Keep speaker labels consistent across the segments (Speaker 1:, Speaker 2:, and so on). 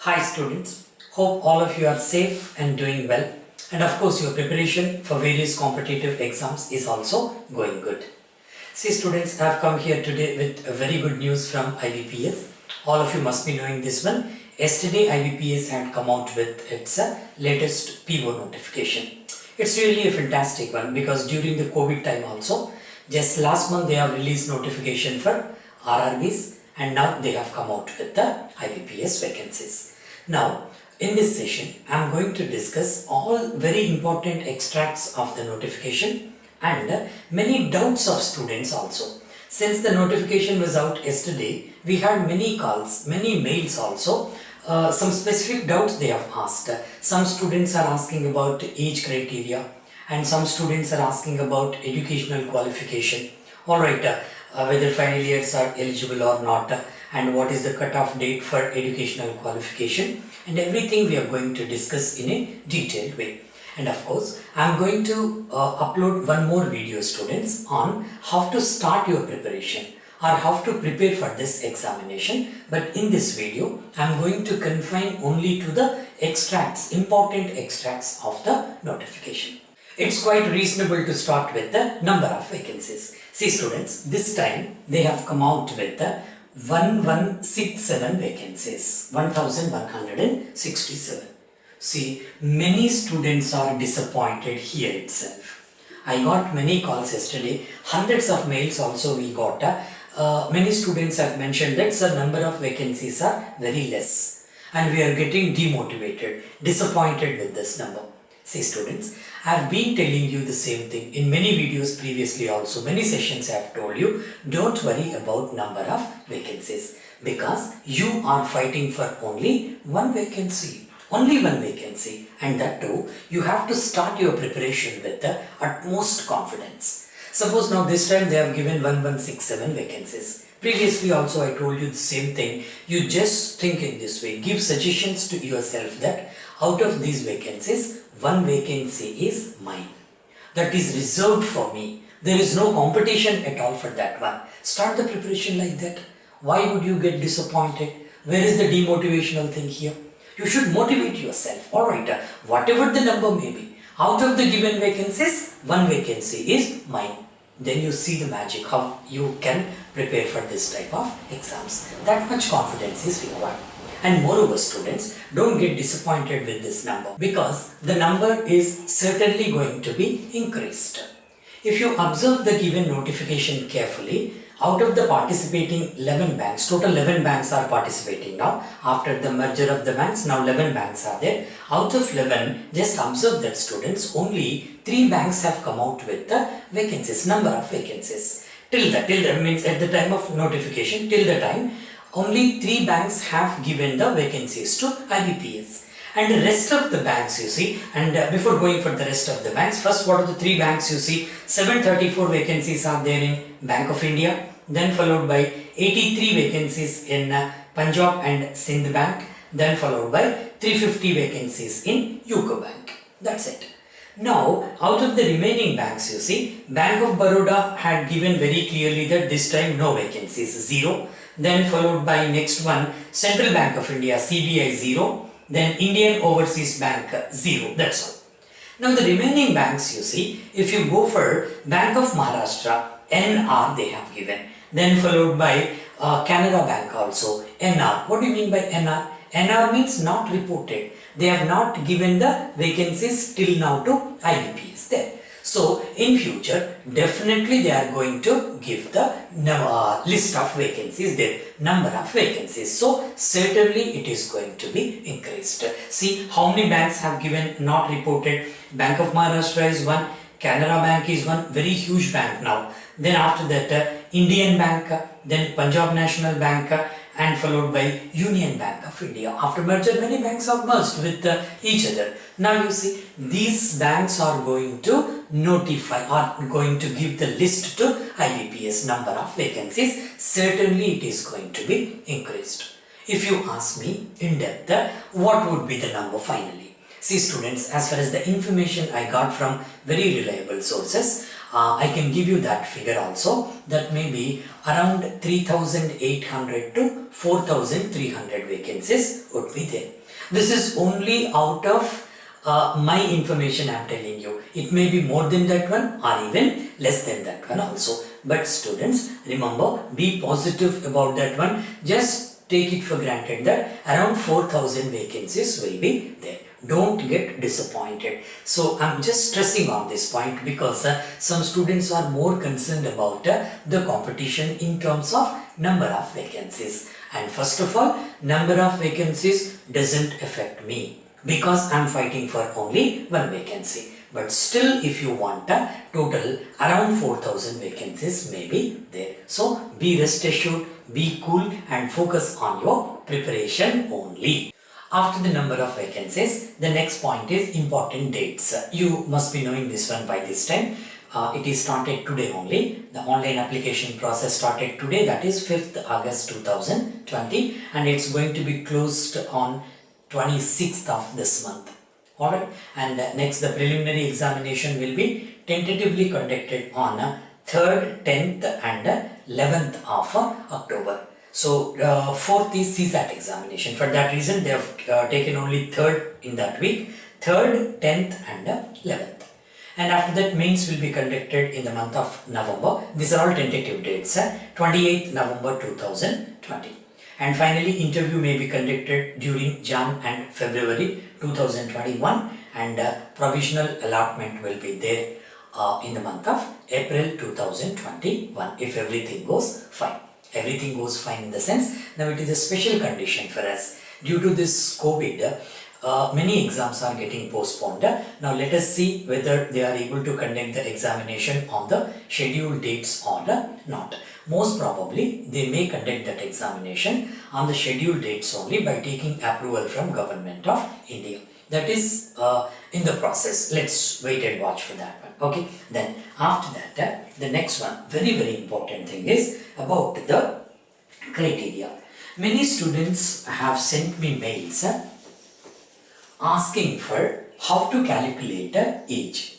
Speaker 1: Hi students, hope all of you are safe and doing well, and of course your preparation for various competitive exams is also going good. See students, I have come here today with a very good news from IBPS. All of you must be knowing this one. Yesterday IBPS had come out with its latest PO notification. It's really a fantastic one because during the COVID time also, just last month they have released notification for RRBs and now they have come out with the IBPS vacancies. Now in this session I am going to discuss all very important extracts of the notification and many doubts of students also. Since the notification was out yesterday, we had many calls, many mails also. Some specific doubts they have asked. Some students are asking about age criteria and some students are asking about educational qualification. Alright, whether final years are eligible or not, and what is the cutoff date for educational qualification, and everything we are going to discuss in a detailed way. And of course, I am going to upload one more video students on how to start your preparation or how to prepare for this examination. But in this video, I am going to confine only to the extracts, important extracts of the notification. It's quite reasonable to start with the number of vacancies. See students, this time they have come out with the 1167 vacancies, 1167. See, many students are disappointed here itself. I got many calls yesterday, hundreds of mails also we got. Many students have mentioned that the number of vacancies are very less and we are getting demotivated, disappointed with this number. See students, I have been telling you the same thing in many videos previously also, many sessions I have told you, don't worry about number of vacancies because you are fighting for only one vacancy. Only one vacancy, and that too, you have to start your preparation with the utmost confidence. Suppose now this time they have given 1167 vacancies. Previously also I told you the same thing. You just think in this way, give suggestions to yourself that out of these vacancies, one vacancy is mine. That is reserved for me. There is no competition at all for that one. Start the preparation like that. Why would you get disappointed? Where is the demotivational thing here? You should motivate yourself. Alright, whatever the number may be, out of the given vacancies, one vacancy is mine. Then you see the magic, how you can prepare for this type of exams. That much confidence is required. And moreover students, don't get disappointed with this number because the number is certainly going to be increased. If you observe the given notification carefully, out of the participating 11 banks, total 11 banks are participating now. After the merger of the banks, now 11 banks are there. Out of 11, just observe that students, only 3 banks have come out with the vacancies, number of vacancies. Till that means at the time of notification, till the time, only 3 banks have given the vacancies to IBPS. And the rest of the banks you see, and before going for the rest of the banks, first what are the 3 banks you see, 734 vacancies are there in Bank of India, then followed by 83 vacancies in Punjab and Sindh Bank, then followed by 350 vacancies in UCO Bank. That's it. Now, out of the remaining banks you see, Bank of Baroda had given very clearly that this time no vacancies, 0. Then followed by next one, Central Bank of India, CBI 0. Then Indian Overseas Bank 0. That's all. Now the remaining banks you see, if you go for Bank of Maharashtra, NR they have given. Then followed by Canara Bank also, NR. What do you mean by NR? NR means not reported. They have not given the vacancies till now to IBPS there. So in future, definitely they are going to give the list of vacancies there, number of vacancies. So certainly it is going to be increased. See how many banks have given not reported. Bank of Maharashtra is one, Canara Bank is one, very huge bank now. Then after that Indian Bank, then Punjab National Bank, and followed by Union Bank of India. After merger, many banks are merged with each other. Now you see, these banks are going to notify, are going to give the list to IBPS number of vacancies. Certainly it is going to be increased. If you ask me in depth, what would be the number finally? See students, as far as the information I got from very reliable sources, I can give you that figure also. That may be around 3,800 to 4,300 vacancies would be there. This is only out of my information I am telling you. It may be more than that one or even less than that one also. But students, remember, be positive about that one. Just take it for granted that around 4,000 vacancies will be there. Don't get disappointed. So I'm just stressing on this point because some students are more concerned about the competition in terms of number of vacancies. And first of all, number of vacancies doesn't affect me because I'm fighting for only one vacancy. But still, if you want a total, around 4,000 vacancies may be there. So be rest assured, be cool and focus on your preparation only. After the number of vacancies, the next point is important dates. You must be knowing this one by this time. It is started today only. The online application process started today, that is 5th August 2020, and it's going to be closed on 26th of this month. Alright, and next the preliminary examination will be tentatively conducted on 3rd, 10th and 11th of October. So 4th is CSAT examination. For that reason they have taken only 3rd in that week, 3rd, 10th and 11th. And after that mains will be conducted in the month of November. These are all tentative dates, 28th November 2020. And finally interview may be conducted during Jan and February 2021, and provisional allotment will be there in the month of April 2021 if everything goes fine. Everything goes fine in the sense, now it is a special condition for us. Due to this COVID, many exams are getting postponed. Now let us see whether they are able to conduct the examination on the scheduled dates or not. Most probably they may conduct that examination on the scheduled dates only by taking approval from Government of India. That is in the process. Let's wait and watch for that one. Okay. Then after that, the next one, very important thing is about the criteria. Many students have sent me mails asking for how to calculate age.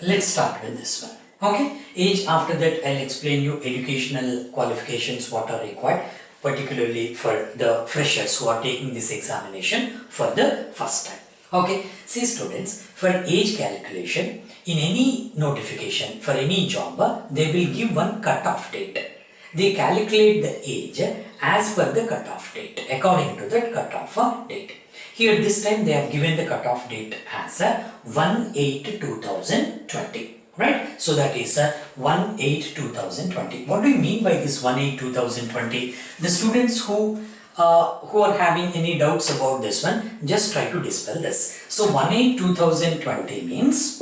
Speaker 1: Let's start with this one. Okay, age. After that I'll explain you educational qualifications what are required, particularly for the freshers who are taking this examination for the first time. Okay, see students, for age calculation in any notification for any job, they will give one cut-off date. They calculate the age as per the cut-off date, according to that cut-off date. Here this time they have given the cut-off date as 1/8/2020. Right? So that is 1/8/2020. What do you mean by this 1/8/2020? The students who are having any doubts about this one, just try to dispel this. So 1/8/2020 means,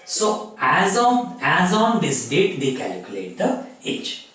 Speaker 1: so as on this date they calculate the age.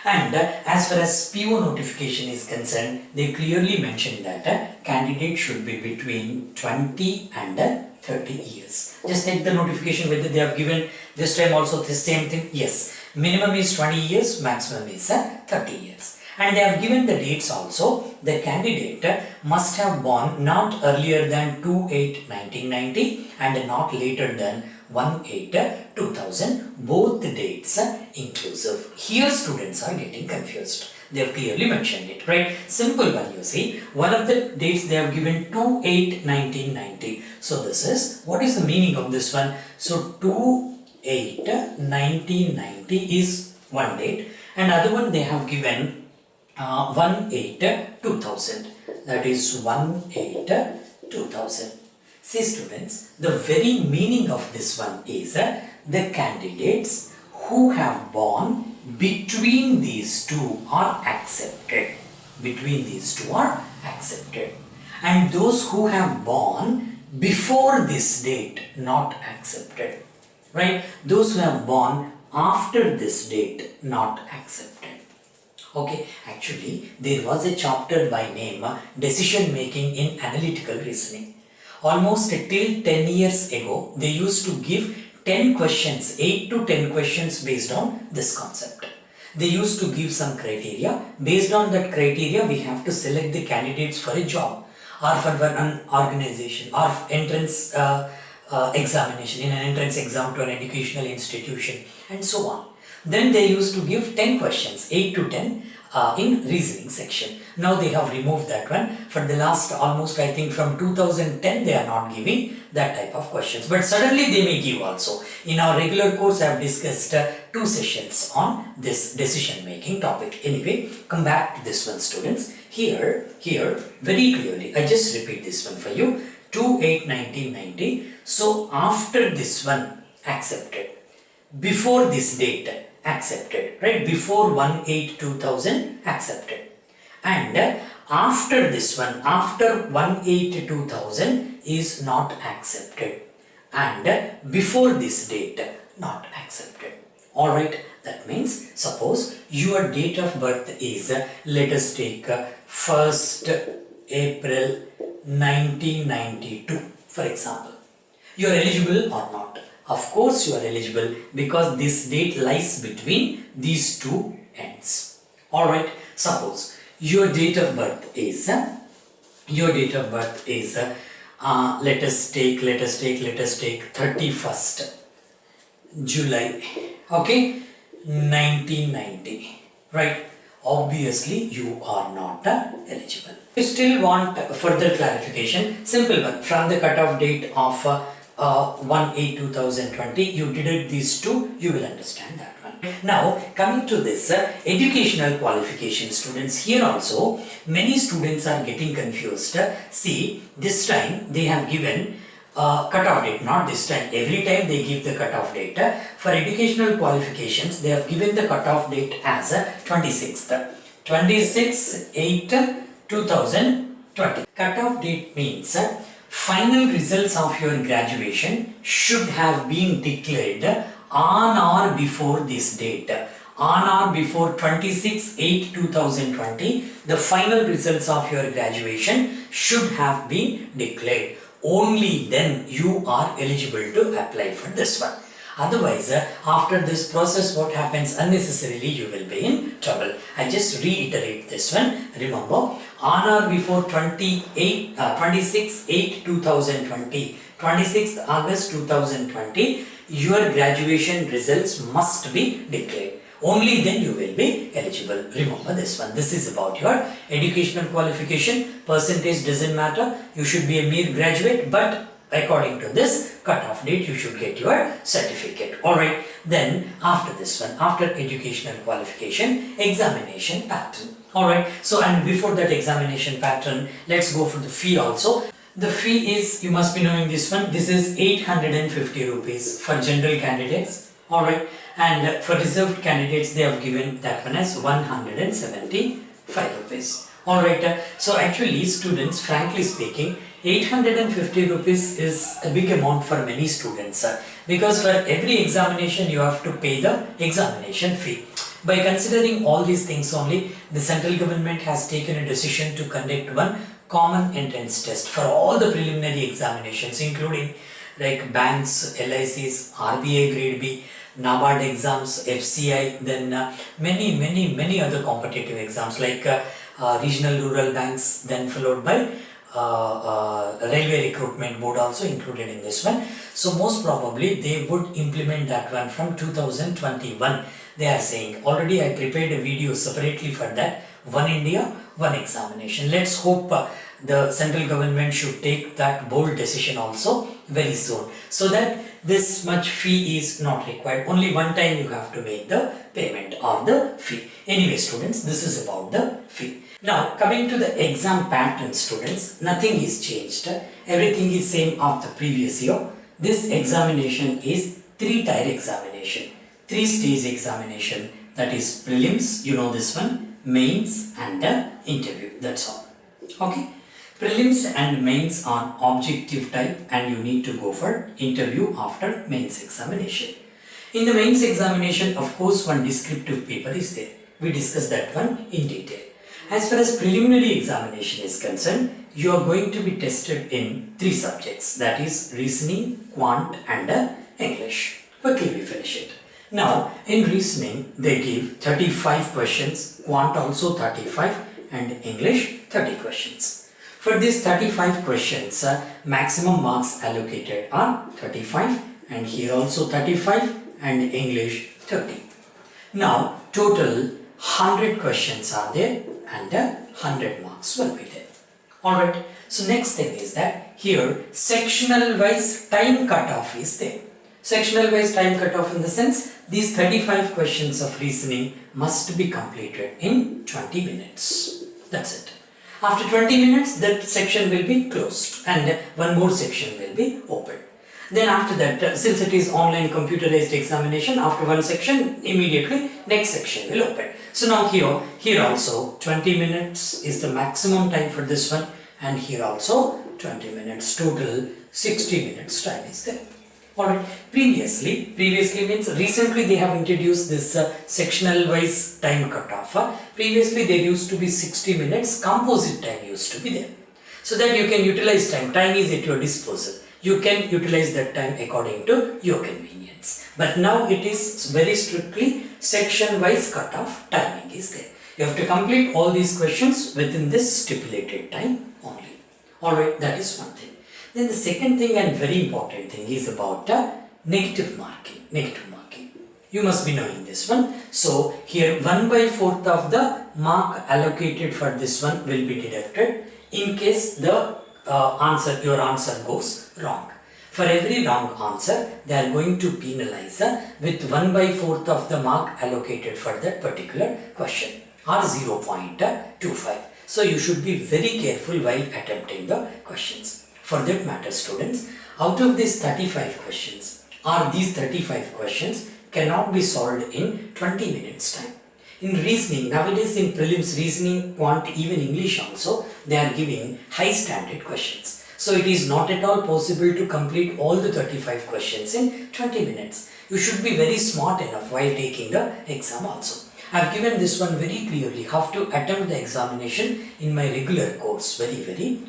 Speaker 1: And as far as PO notification is concerned, they clearly mentioned that a candidate should be between 20 and 30 years. Just take the notification whether they have given this time also the same thing. Yes, minimum is 20 years, maximum is 30 years. And they have given the dates also. The candidate must have born not earlier than 2/8/1990 and not later than 1/8/2000. Both the dates inclusive. Here students are getting confused. They have clearly mentioned it, right? Simple one, you see. One of the dates they have given 2/8/1990. So this is, what is the meaning of this one? So 2/8/1990 is one date, and other one they have given 1/8/2000. That is 1/8/2000. See students, the very meaning of this one is the candidates who have born between these two are accepted. Between these two are accepted. And those who have born before this date not accepted. Right? Those who have born after this date not accepted. Okay, actually there was a chapter by name Decision Making in Analytical Reasoning. Almost till 10 years ago, they used to give 10 questions, 8 to 10 questions based on this concept. They used to give some criteria. Based on that criteria, we have to select the candidates for a job. or for an organization, or entrance examination, in an entrance exam to an educational institution, and so on. Then they used to give 10 questions, 8 to 10 in reasoning section. Now they have removed that one. For the last almost, I think from 2010 they are not giving that type of questions, but suddenly they may give also. In our regular course I have discussed 2 sessions on this decision making topic. Anyway, come back to this one, students. Here very clearly, I just repeat this one for you, 2/8/1990. So after this one, accepted. Before this date, accepted, right? Before 1/8/2000, accepted. And after this one, after 1/8/2000 is not accepted. And before this date, not accepted. Alright, that means suppose your date of birth is, let us take 1st April 1992, for example. You are eligible or not? Of course you are eligible, because this date lies between these two ends. Alright, suppose your date of birth is, let us take 31st July, okay, 1990, right? Obviously you are not eligible. You still want further clarification? Simple one. From the cutoff date of 1/8/2020, you deduct these two, you will understand that one. Now coming to this educational qualification, students, here also many students are getting confused. See, this time they have given cutoff date, not this time, every time they give the cutoff date. For educational qualifications, they have given the cutoff date as 26/8/2020. Cutoff date means final results of your graduation should have been declared on or before this date. On or before 26/8/2020, the final results of your graduation should have been declared. Only then you are eligible to apply for this one. Otherwise, after this process, what happens? Unnecessarily you will be in trouble. I just reiterate this one. Remember, on or before 26/8/2020, 26th August 2020, your graduation results must be declared. Only then you will be eligible. Remember this one. This is about your educational qualification. Percentage doesn't matter. You should be a mere graduate, but according to this cutoff date, you should get your certificate. Alright. Then after this one, after educational qualification, examination pattern. Alright. So, and before that examination pattern, let's go for the fee also. The fee is, you must be knowing this one. This is 850 rupees for general candidates. Alright. And for reserved candidates, they have given that one as 175 rupees. Alright, so actually students, frankly speaking, 850 rupees is a big amount for many students, because for every examination you have to pay the examination fee. By considering all these things only, the central government has taken a decision to conduct one common entrance test for all the preliminary examinations, including like banks, LICs, RBI Grade B, NABARD exams, FCI, then many other competitive exams like regional rural banks, then followed by railway recruitment board also included in this one. So most probably they would implement that one from 2021. They are saying, already I prepared a video separately for that, One India, One Examination. Let's hope the central government should take that bold decision also very soon, so that this much fee is not required. Only one time you have to make the payment or the fee. Anyway students, this is about the fee. Now coming to the exam pattern, students, nothing is changed. Everything is same of the previous year. This examination is 3-tier examination, 3-stage examination, that is prelims, you know this one, mains and interview, that's all. Okay. Prelims and mains are objective type, and you need to go for interview after mains examination. In the mains examination, of course, one descriptive paper is there. We discussed that one in detail. As far as preliminary examination is concerned, you are going to be tested in 3 subjects, that is reasoning, quant and English. Quickly we finish it. Now, in reasoning, they give 35 questions, quant also 35 and English 30 questions. For these 35 questions, maximum marks allocated are 35, and here also 35, and English 30. Now total 100 questions are there, and 100 marks will be there. Alright, so next thing is that here sectional wise time cutoff is there. Sectional wise time cutoff in the sense these 35 questions of reasoning must be completed in 20 minutes. That's it. After 20 minutes that section will be closed and one more section will be opened. Then after that, since it is online computerized examination, after one section immediately next section will open. So now here also 20 minutes is the maximum time for this one, and here also 20 minutes, total 60 minutes time is there. Alright, previously means recently they have introduced this sectional wise time cutoff. Previously there used to be 60 minutes, composite time used to be there. So that you can utilize time is at your disposal. You can utilize that time according to your convenience. But now it is very strictly section wise cutoff timing is there. You have to complete all these questions within this stipulated time only. Alright, that is one thing. Then the second thing and very important thing is about negative marking. You must be knowing this one. So here 1/4 of the mark allocated for this one will be deducted in case the your answer goes wrong. For every wrong answer, they are going to penalize with 1/4 of the mark allocated for that particular question, or 0.25. So you should be very careful while attempting the questions. For that matter, students, out of these 35 questions, or these 35 questions cannot be solved in 20 minutes time. In reasoning, nowadays in prelims, reasoning, quant, even English also, they are giving high standard questions. So it is not at all possible to complete all the 35 questions in 20 minutes. You should be very smart enough while taking the exam also. I have given this one very clearly, how to attempt the examination in my regular course very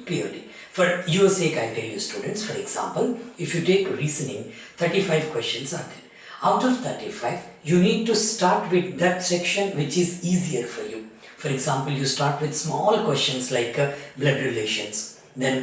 Speaker 1: clearly. For your sake, I tell you students, for example, if you take reasoning, 35 questions are there. Out of 35, you need to start with that section which is easier for you. For example, you start with small questions like blood relations, then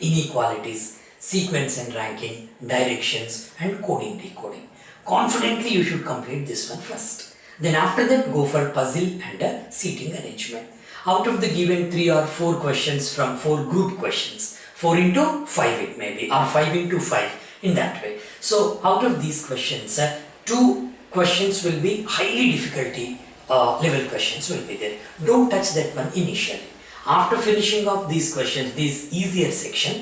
Speaker 1: inequalities, sequence and ranking, directions, and coding decoding. Confidently, you should complete this one first. Then after that, go for puzzle and seating arrangement. Out of the given 3 or 4 questions from 4 group questions, 4 into 5 it may be, or 5 into 5 in that way. So out of these questions, 2 questions will be highly difficulty level questions will be there. Don't touch that one initially. After finishing off these questions, this easier section,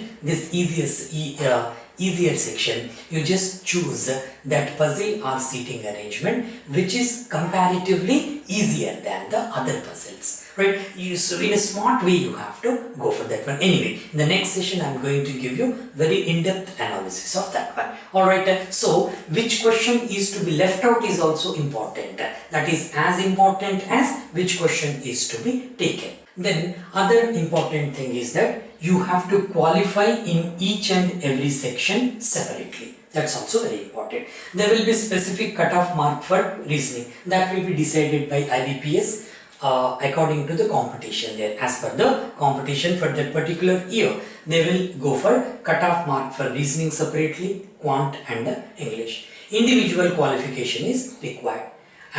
Speaker 1: easier section, you just choose that puzzle or seating arrangement which is comparatively easier than the other puzzles. Right? So in a smart way you have to go for that one. Anyway, in the next session I am going to give you very in-depth analysis of that one. Alright, so which question is to be left out is also important. That is as important as which question is to be taken. Then other important thing is that you have to qualify in each and every section separately. That's also very important. There will be specific cutoff mark for reasoning that will be decided by IBPS according to the competition there. As per the competition for that particular year, they will go for cutoff mark for reasoning separately, quant and English. Individual qualification is required.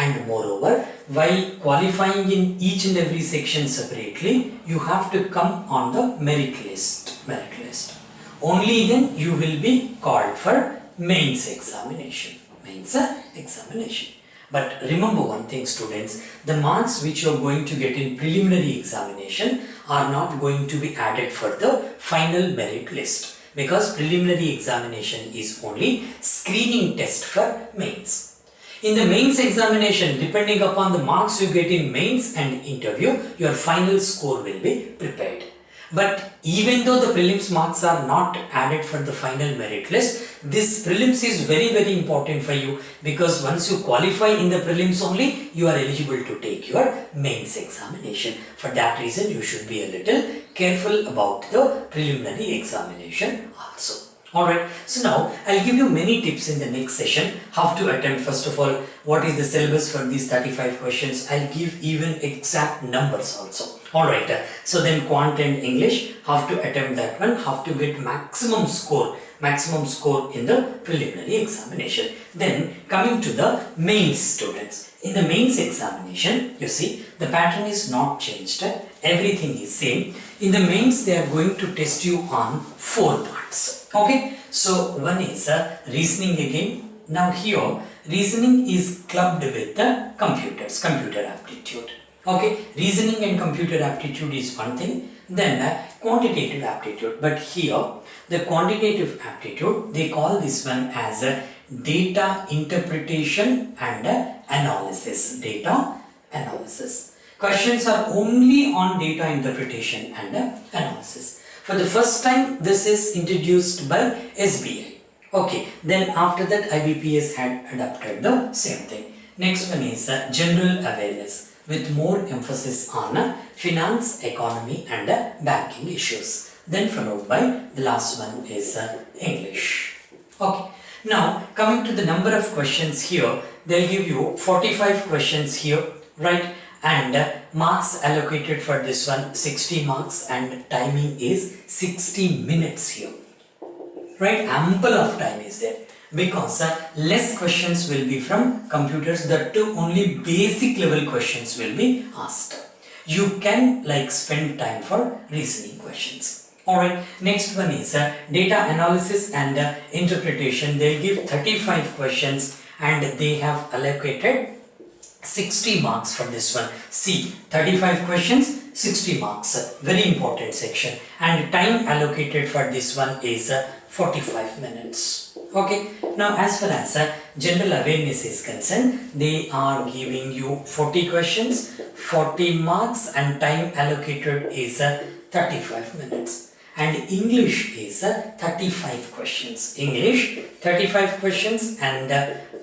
Speaker 1: And moreover, while qualifying in each and every section separately, you have to come on the merit list. Only then you will be called for mains examination. But remember one thing students, the marks which you are going to get in preliminary examination are not going to be added for the final merit list, because preliminary examination is only screening test for mains. In the mains examination, depending upon the marks you get in mains and interview, your final score will be prepared. But even though the prelims marks are not added for the final merit list, this prelims is very important for you, because once you qualify in the prelims only, you are eligible to take your mains examination. For that reason, you should be a little careful about the preliminary examination also. Alright, so now I'll give you many tips in the next session how to attempt. First of all, what is the syllabus for these 35 questions. I'll give even exact numbers also. Alright, so then quant and English, have to attempt that one, have to get maximum score in the preliminary examination. Then coming to the mains students. In the mains examination, you see the pattern is not changed, everything is same. In the mains they are going to test you on 4 parts. Okay, so one is reasoning again. Now here reasoning is clubbed with the computer aptitude. Okay, reasoning and computer aptitude is one thing, then quantitative aptitude. But here, the quantitative aptitude, they call this one as data interpretation and analysis. Data analysis. Questions are only on data interpretation and analysis. For the first time, this is introduced by SBI. Okay, then after that, IBPS had adopted the same thing. Next one is general awareness, with more emphasis on finance, economy and banking issues. Then followed by the last one is English. Okay. Now coming to the number of questions here, they'll give you 45 questions here, right? And marks allocated for this one 60 marks and timing is 60 minutes here. Right? Ample of time is there. Because less questions will be from computers, that too only basic level questions will be asked. You can spend time for reasoning questions. Alright, next one is data analysis and interpretation. They'll give 35 questions and they have allocated 60 marks for this one. See, 35 questions, 60 marks. Very important section. And time allocated for this one is 45 minutes. Okay, now as far as general awareness is concerned, they are giving you 40 questions, 40 marks and time allocated is 35 minutes. And English is 35 questions. English 35 questions and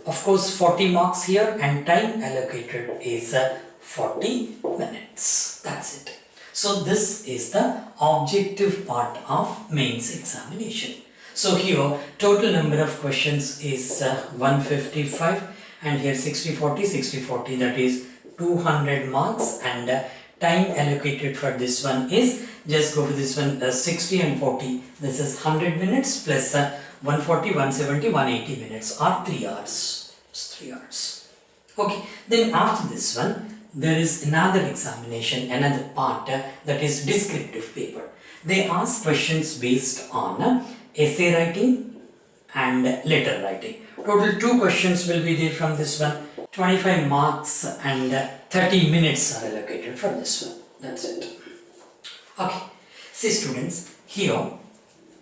Speaker 1: of course 40 marks here and time allocated is 40 minutes. That's it. So this is the objective part of mains examination. So here total number of questions is 155 and here 60-40, that is 200 marks and time allocated for this one is, just go for this one, 60 and 40, this is 100 minutes plus 140, 170, 180 minutes or 3 hours. It's 3 hours. Okay, then after this one there is another examination, another part that is descriptive paper. They ask questions based on essay writing and letter writing. Total 2 questions will be there from this one. 25 marks and 30 minutes are allocated for this one. That's it. Okay. See students, here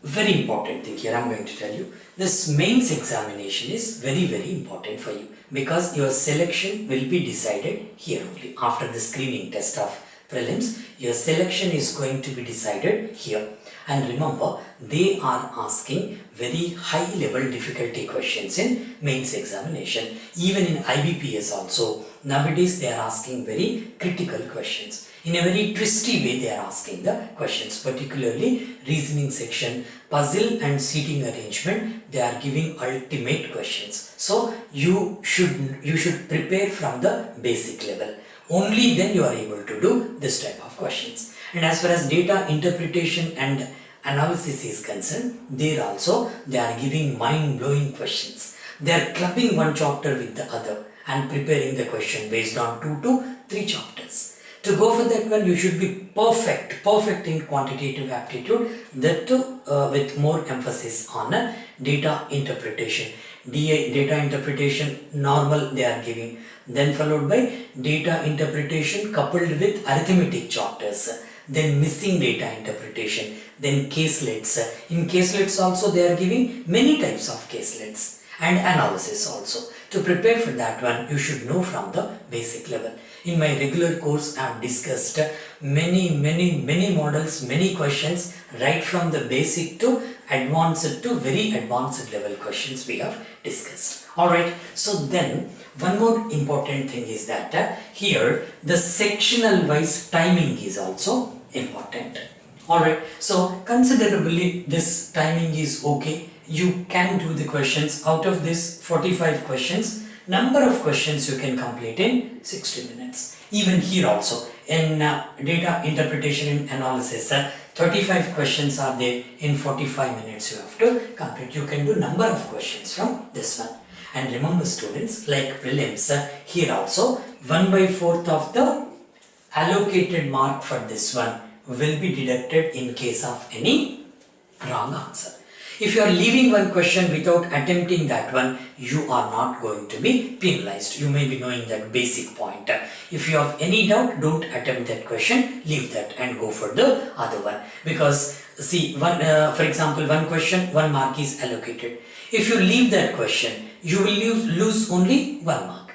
Speaker 1: very important thing here I'm going to tell you. This mains examination is very important for you because your selection will be decided here only. After the screening test of prelims, your selection is going to be decided here. And remember, they are asking very high level difficulty questions in mains examination. Even in IBPS also, nowadays they are asking very critical questions. In a very twisty way they are asking the questions, particularly reasoning section, puzzle and seating arrangement, they are giving ultimate questions. So you should prepare from the basic level. Only then you are able to do this type of questions. And as far as data interpretation and analysis is concerned, there also they are giving mind-blowing questions. They are clubbing one chapter with the other and preparing the question based on 2 to 3 chapters. To go for that one, you should be perfect in quantitative aptitude, that too with more emphasis on data interpretation. Data interpretation normal they are giving, then followed by data interpretation coupled with arithmetic chapters, then missing data interpretation, then caselets. In caselets also they are giving many types of caselets and analysis also. To prepare for that one, you should know from the basic level. In my regular course, I have discussed many models, many questions, right from the basic to advanced to very advanced level questions we have discussed. Alright, so then one more important thing is that here the sectional wise timing is also important. Alright, so considerably this timing is okay. You can do the questions. Out of this 45 questions, number of questions you can complete in 60 minutes. Even here also, in data interpretation and analysis, 35 questions are there. In 45 minutes you have to complete. You can do number of questions from this one. And remember students, like prelims, here also 1/4 of the allocated mark for this one will be deducted in case of any wrong answer. If you are leaving one question without attempting that one, you are not going to be penalized. You may be knowing that basic point. If you have any doubt, don't attempt that question, leave that and go for the other one. Because see, for example, one question, 1 mark is allocated. If you leave that question, you will lose only 1 mark.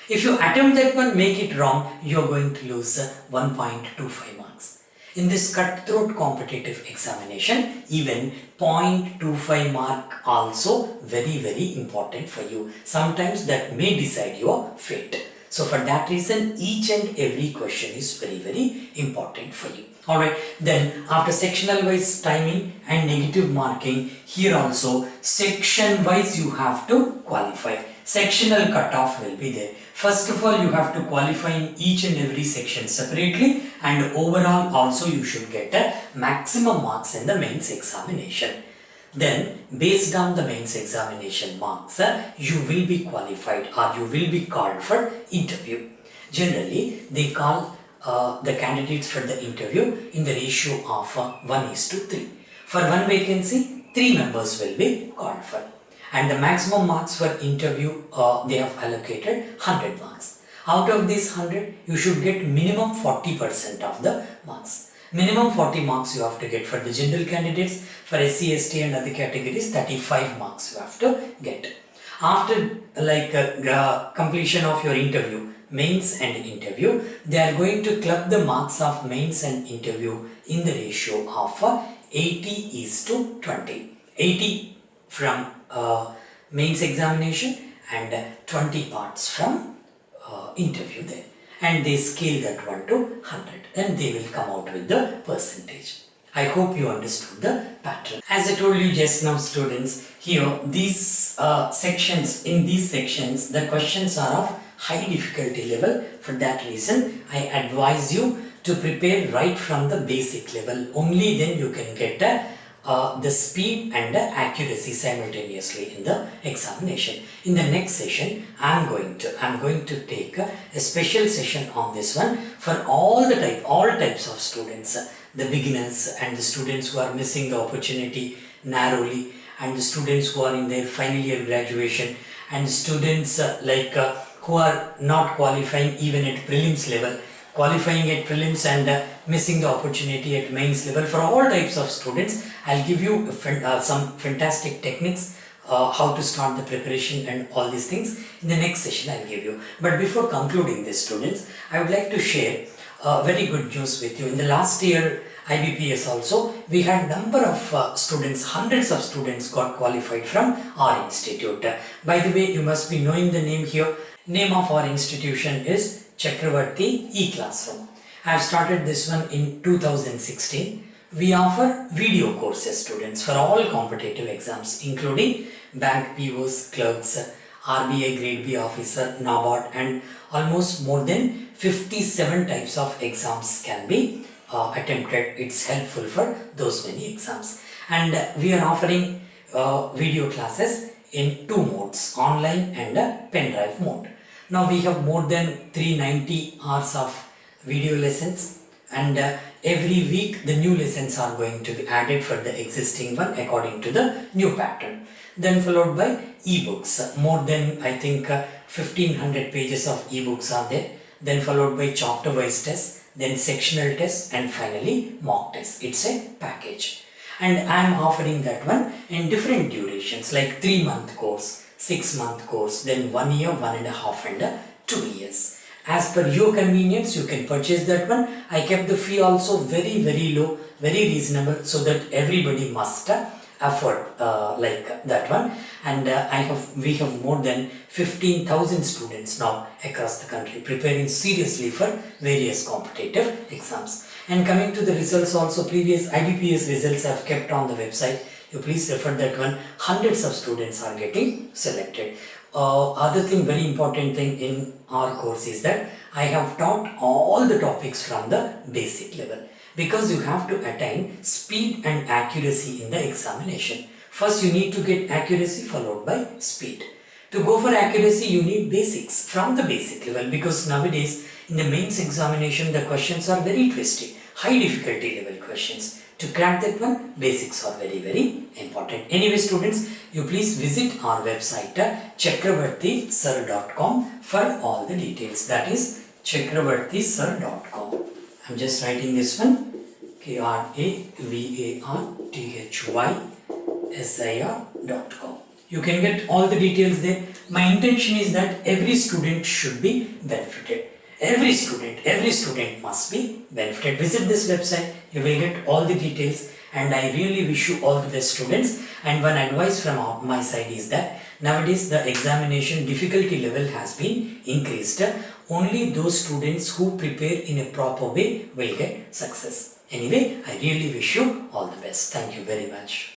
Speaker 1: If you attempt that one, make it wrong, you are going to lose 1.25 marks. In this cutthroat competitive examination, even 0.25 mark also very important for you. Sometimes that may decide your fate. So for that reason, each and every question is very important for you. Alright, then after sectional wise timing and negative marking, here also section wise you have to qualify. Sectional cutoff will be there. First of all, you have to qualify in each and every section separately, and overall also you should get a maximum marks in the mains examination. Then based on the mains examination marks, you will be qualified or you will be called for interview. Generally, they call the candidates for the interview in the ratio of 1:3. For one vacancy, 3 members will be called for. And the maximum marks for interview, they have allocated 100 marks. Out of this 100, you should get minimum 40% of the marks. Minimum 40 marks you have to get for the general candidates. For SC, ST and other categories, 35 marks you have to get. After completion of your interview, mains and interview, they are going to club the marks of mains and interview in the ratio of 80:20. 80 from mains examination and 20 parts from interview there, and they scale that one to 100 and they will come out with the percentage. I hope you understood the pattern. As I told you just now students, here these sections, in these sections the questions are of high difficulty level. For that reason I advise you to prepare right from the basic level. Only then you can get the speed and the accuracy simultaneously in the examination. In the next session, I'm going to take a special session on this one for all types of students, the beginners and the students who are missing the opportunity narrowly, and the students who are in their final year graduation, and students who are not qualifying even at prelims level, qualifying at prelims and missing the opportunity at mains level. For all types of students, I'll give you some fantastic techniques, how to start the preparation and all these things. In the next session I'll give you. But before concluding this students, I would like to share very good news with you. In the last year IBPS also, we had number of students, hundreds of students got qualified from our institute. By the way, you must be knowing the name here. Name of our institution is Chakravarthy E Classroom. I have started this one in 2016. We offer video courses students for all competitive exams, including bank POs, clerks, RBI Grade B Officer, NABARD, and almost more than 57 types of exams can be attempted. It's helpful for those many exams. And we are offering video classes in 2 modes, online and pen drive mode. Now we have more than 390 hours of video lessons, and every week the new lessons are going to be added for the existing one according to the new pattern. Then followed by ebooks, more than I think 1500 pages of ebooks are there. Then followed by chapter wise tests, then sectional tests, and finally mock tests. It's a package, and I am offering that one in different durations, like 3-month course, 6-month course, then 1 year, 1.5 and 2 years. As per your convenience, you can purchase that one. I kept the fee also very low, very reasonable, so that everybody must afford like that one. And we have more than 15,000 students now across the country preparing seriously for various competitive exams. And coming to the results also, previous IBPS results I have kept on the website. You please refer that one. Hundreds of students are getting selected. Other thing, very important thing in our course is that I have taught all the topics from the basic level, because you have to attain speed and accuracy in the examination. First you need to get accuracy followed by speed. To go for accuracy you need basics from the basic level, because nowadays in the mains examination the questions are very twisty, high difficulty level questions. To crack that one, basics are very important. Anyway students, you please visit our website chakravarthysir.com for all the details. That is chakravarthysir.com. I'm just writing this one, kravarthysir.com. You can get all the details there. My intention is that every student should be benefited. Every student must be benefited. Visit this website, you will get all the details, and I really wish you all the best students. And one advice from my side is that nowadays the examination difficulty level has been increased. Only those students who prepare in a proper way will get success. Anyway, I really wish you all the best. Thank you very much.